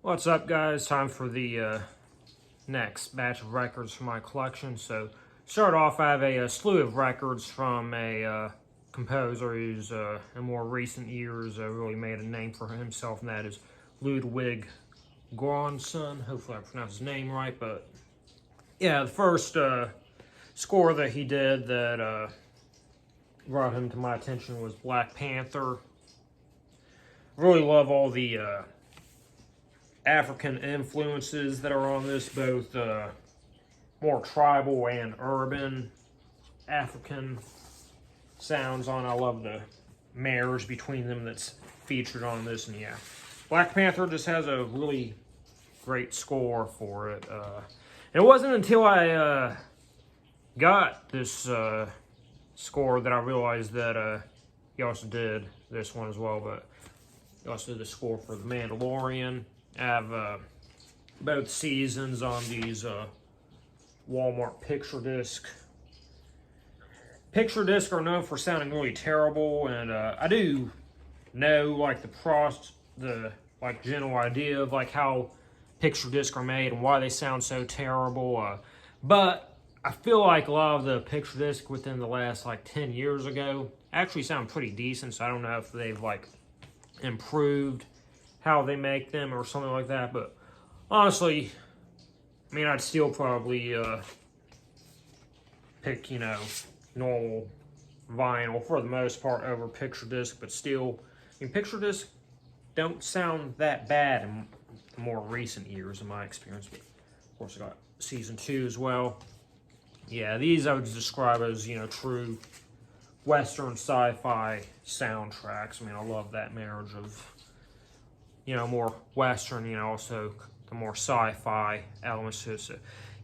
What's up, guys? Time for the next batch of records from my collection. So, start off, I have a slew of records from a composer who's in more recent years really made a name for himself, and that is Ludwig Göransson. Hopefully I pronounced his name right, but yeah, the first score that he did that brought him to my attention was Black Panther. Really love all the African influences that are on this, both more tribal and urban African sounds on. I love the marriage between them that's featured on this, and yeah, Black Panther just has a really great score for it. And it wasn't until I got this score that I realized that he also did this one as well, but he also did the score for The Mandalorian. I have both seasons on these Walmart picture disc. Picture discs are known for sounding really terrible, and I do know like the general idea of like how picture discs are made and why they sound so terrible. But I feel like a lot of the picture discs within the last like 10 years ago actually sound pretty decent. So I don't know if they've like improved how they make them or something like that, but honestly, I mean, I'd still probably pick, normal vinyl for the most part over picture disc, but still, I mean, picture disc don't sound that bad in more recent years in my experience. But of course, I got season 2 as well. Yeah, these I would describe as, true Western sci-fi soundtracks. I mean, I love that marriage of more Western, also the more sci-fi elements to it. So,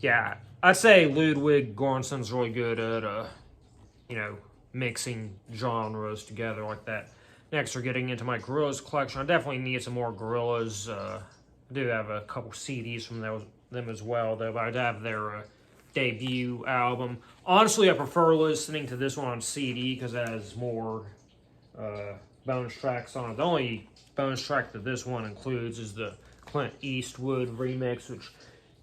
yeah, I'd say Ludwig Göransson's really good at, mixing genres together like that. Next, we're getting into my Gorillaz collection. I definitely need some more Gorillaz. I do have a couple CDs from them as well, though, but I'd have their debut album. Honestly, I prefer listening to this one on CD because it has more bonus tracks on it. The only bonus track that this one includes is the Clint Eastwood remix, which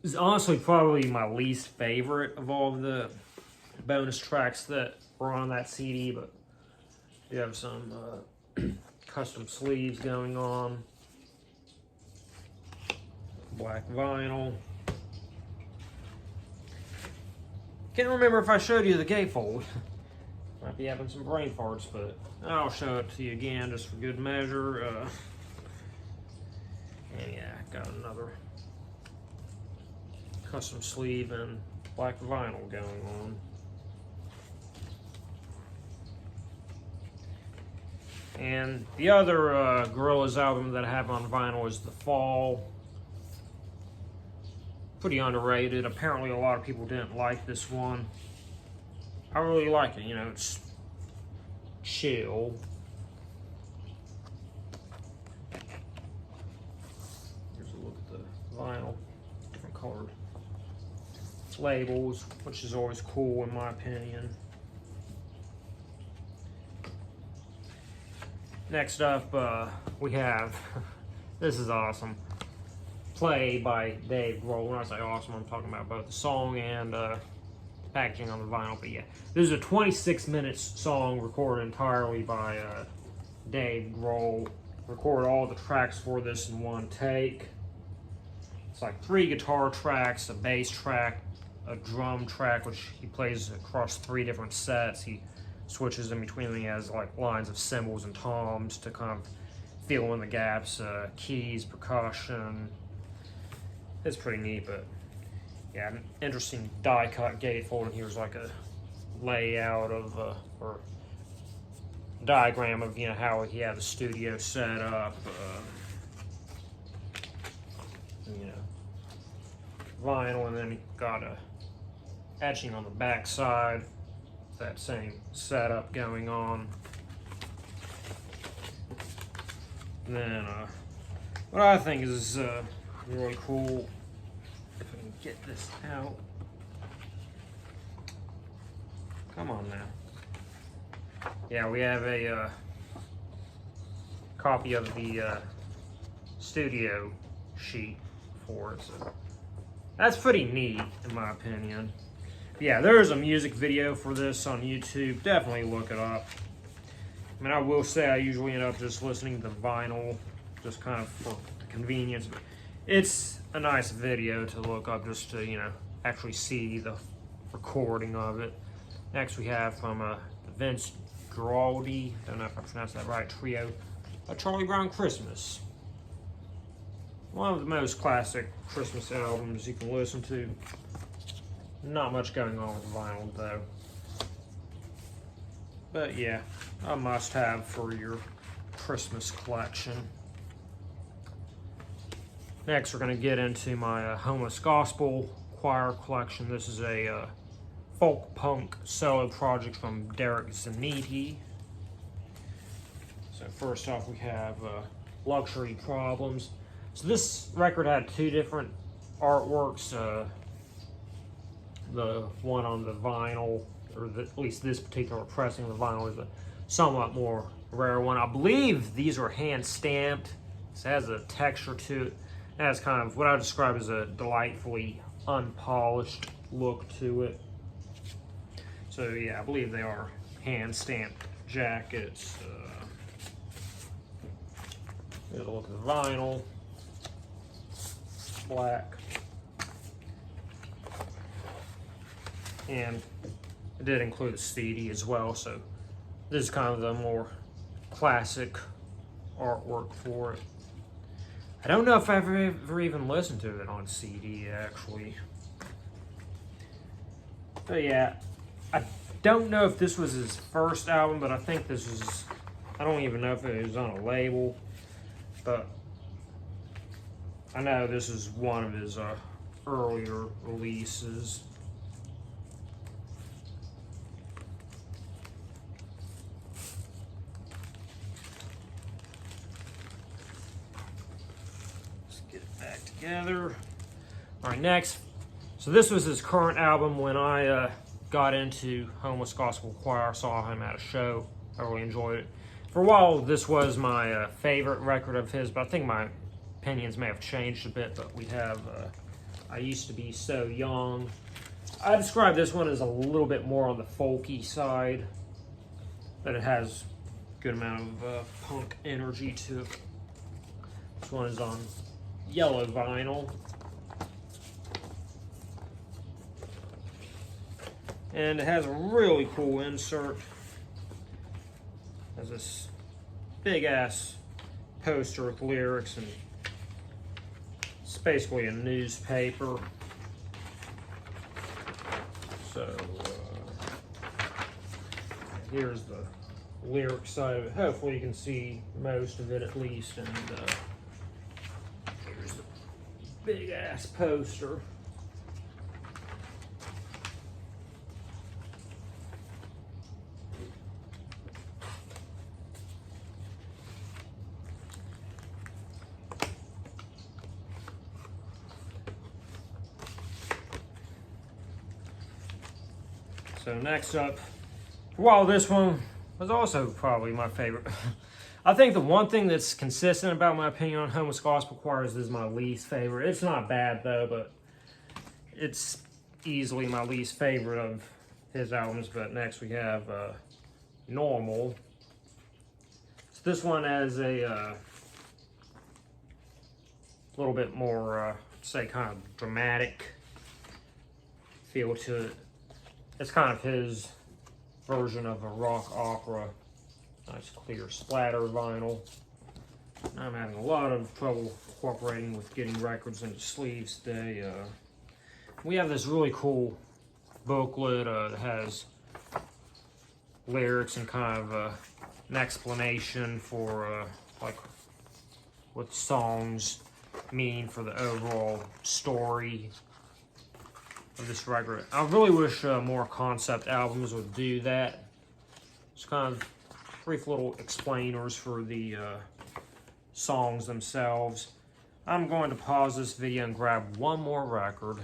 is honestly probably my least favorite of all of the bonus tracks that were on that CD, but you have some custom sleeves going on, black vinyl. Can't remember if I showed you the gatefold. Might be having some brain farts, but I'll show it to you again just for good measure. And yeah, got another custom sleeve and black vinyl going on. And the other Gorillaz album that I have on vinyl is The Fall. Pretty underrated. Apparently a lot of people didn't like this one. I really like it, it's chill. Here's a look at the vinyl, different colored labels, which is always cool in my opinion. Next up, we have, this is awesome, Play by Dave Grohl. When I say awesome, I'm talking about both the song and packaging on the vinyl, but yeah, this is a 26-minute song recorded entirely by Dave Grohl. Recorded all the tracks for this in one take. It's like 3 guitar tracks, a bass track, a drum track, which he plays across 3 different sets. He switches in between them. He has like lines of cymbals and toms to kind of fill in the gaps, keys, percussion. It's pretty neat, but yeah, an interesting die-cut gatefold, and here's like a layout of, or diagram of, how he had the studio set up. Vinyl, and then he got a etching on the back side. That same setup going on. And then, what I think is really cool, if I can get this out. Come on now. Yeah, we have a copy of the studio sheet for it. So that's pretty neat, in my opinion. Yeah, there's a music video for this on YouTube. Definitely look it up. I mean, I will say I usually end up just listening to vinyl, just kind of for convenience. But it's a nice video to look up just to, you know, actually see the recording of it. Next we have from Vince Guaraldi, don't know if I pronounced that right, trio, A Charlie Brown Christmas. One of the most classic Christmas albums you can listen to. Not much going on with vinyl though. But yeah, a must-have for your Christmas collection. Next, we're going to get into my Homeless Gospel Choir collection. This is a folk punk solo project from Derek Zaniti. So first off, we have Luxury Problems. So this record had two different artworks. The one on the vinyl, or at least this particular pressing of the vinyl, is a somewhat more rare one. I believe these were hand stamped. It has a texture to it. It has kind of what I would describe as a delightfully unpolished look to it. So yeah, I believe they are hand stamped jackets. Here's a look at the vinyl. Black. And it did include a CD as well, so this is kind of the more classic artwork for it. I don't know if I've ever even listened to it on CD, actually. But yeah, I don't know if this was his first album, but I think this is, I don't even know if it was on a label, but I know this is one of his earlier releases. Together. All right, next. So this was his current album. When I got into Homeless Gospel Choir, saw him at a show. I really enjoyed it. For a while, this was my favorite record of his, but I think my opinions may have changed a bit. But we have I Used to Be So Young. I describe this one as a little bit more on the folky side, but it has a good amount of punk energy to it. This one is on yellow vinyl. And it has a really cool insert. It has this big ass poster with lyrics, and it's basically a newspaper. So here's the lyric side of it. Hopefully you can see most of it at least. And here's the big ass poster. So next up, while this one was also probably my favorite, I think the one thing that's consistent about my opinion on Homeless Gospel Choir is this is my least favorite. It's not bad though, but it's easily my least favorite of his albums. But next we have Normal. So this one has a little bit more, say, kind of dramatic feel to it. It's kind of his version of a rock opera. Nice clear splatter vinyl. I'm having a lot of trouble cooperating with getting records into sleeves today. We have this really cool booklet that has lyrics and kind of an explanation for like what songs mean for the overall story of this record. I really wish more concept albums would do that. It's kind of brief little explainers for the songs themselves. I'm going to pause this video and grab one more record.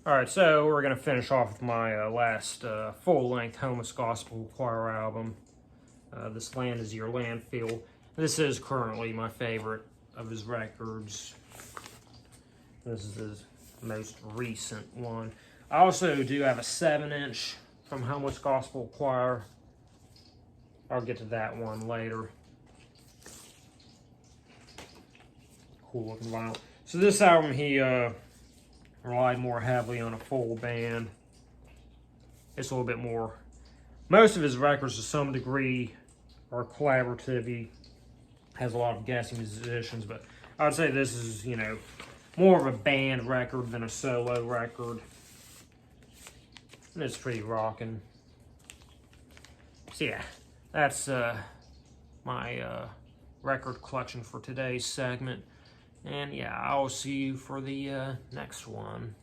Alright, so we're going to finish off with my last full-length Homeless Gospel Choir album. This Land Is Your Landfill. This is currently my favorite of his records. This is his most recent one. I also do have a 7-inch from Homeless Gospel Choir. I'll get to that one later. Cool looking vinyl. So this album, he relied more heavily on a full band. It's a little bit more. Most of his records, to some degree, are collaborative. He has a lot of guest musicians, but I would say this is, you know, more of a band record than a solo record. And it's pretty rocking. So yeah, that's my record collection for today's segment. And yeah, I'll see you for the next one.